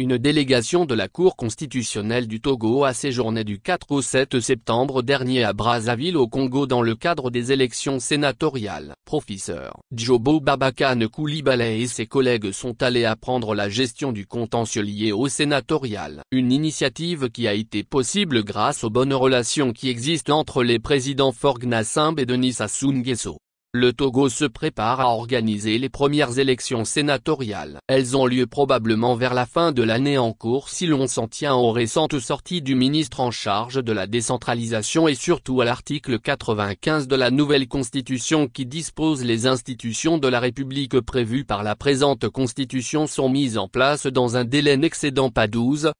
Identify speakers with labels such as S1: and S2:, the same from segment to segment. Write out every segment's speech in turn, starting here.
S1: Une délégation de la Cour constitutionnelle du Togo a séjourné du 4 au 7 septembre dernier à Brazzaville au Congo dans le cadre des élections sénatoriales. Professeur Djobo Babakane Coulibaly et ses collègues sont allés apprendre la gestion du contentieux lié au sénatorial. Une initiative qui a été possible grâce aux bonnes relations qui existent entre les présidents Faure Gnassingbé et Denis Sassou Nguesso. Le Togo se prépare à organiser les premières élections sénatoriales. Elles ont lieu probablement vers la fin de l'année en cours si l'on s'en tient aux récentes sorties du ministre en charge de la décentralisation et surtout à l'article 95 de la nouvelle constitution qui dispose les institutions de la République prévues par la présente constitution sont mises en place dans un délai n'excédant pas 12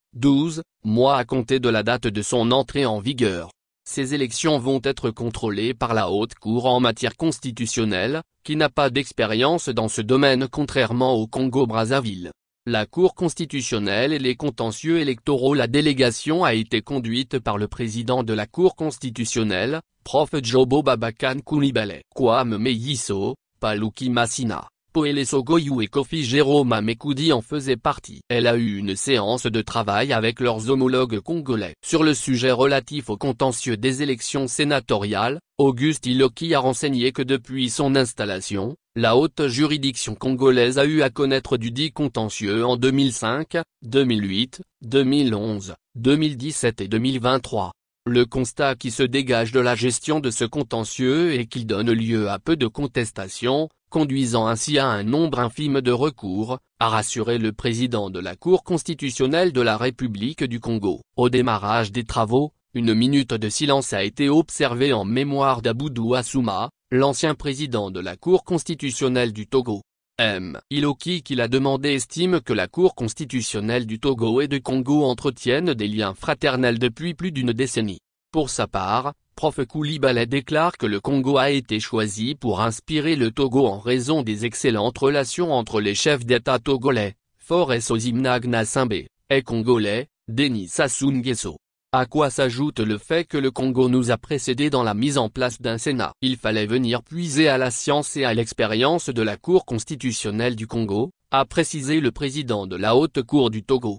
S1: mois à compter de la date de son entrée en vigueur. Ces élections vont être contrôlées par la Haute Cour en matière constitutionnelle, qui n'a pas d'expérience dans ce domaine contrairement au Congo-Brazzaville. La Cour constitutionnelle et les contentieux électoraux. La délégation a été conduite par le président de la Cour constitutionnelle, Prof Djobo Babakane Coulibaly. Kwame Meyisso, Paluki Massina, Poele Sogoyou et Kofi Jérôme Amekoudi en faisaient partie. Elle a eu une séance de travail avec leurs homologues congolais. Sur le sujet relatif au contentieux des élections sénatoriales, Auguste Iloki a renseigné que depuis son installation, la haute juridiction congolaise a eu à connaître du dit contentieux en 2005, 2008, 2011, 2017 et 2023. Le constat qui se dégage de la gestion de ce contentieux est qu'il donne lieu à peu de contestations, conduisant ainsi à un nombre infime de recours, a rassuré le président de la Cour constitutionnelle de la République du Congo. Au démarrage des travaux, une minute de silence a été observée en mémoire d'Aboudou Assouma, l'ancien président de la Cour constitutionnelle du Togo. Iloki qui l'a demandé estime que la Cour constitutionnelle du Togo et du Congo entretiennent des liens fraternels depuis plus d'une décennie. Pour sa part, Prof Coulibaly déclare que le Congo a été choisi pour inspirer le Togo en raison des excellentes relations entre les chefs d'État togolais, Faure Gnassingbé, et congolais, Denis Sassou Nguesso. À quoi s'ajoute le fait que le Congo nous a précédés dans la mise en place d'un Sénat. Il fallait venir puiser à la science et à l'expérience de la Cour constitutionnelle du Congo, a précisé le président de la Haute Cour du Togo.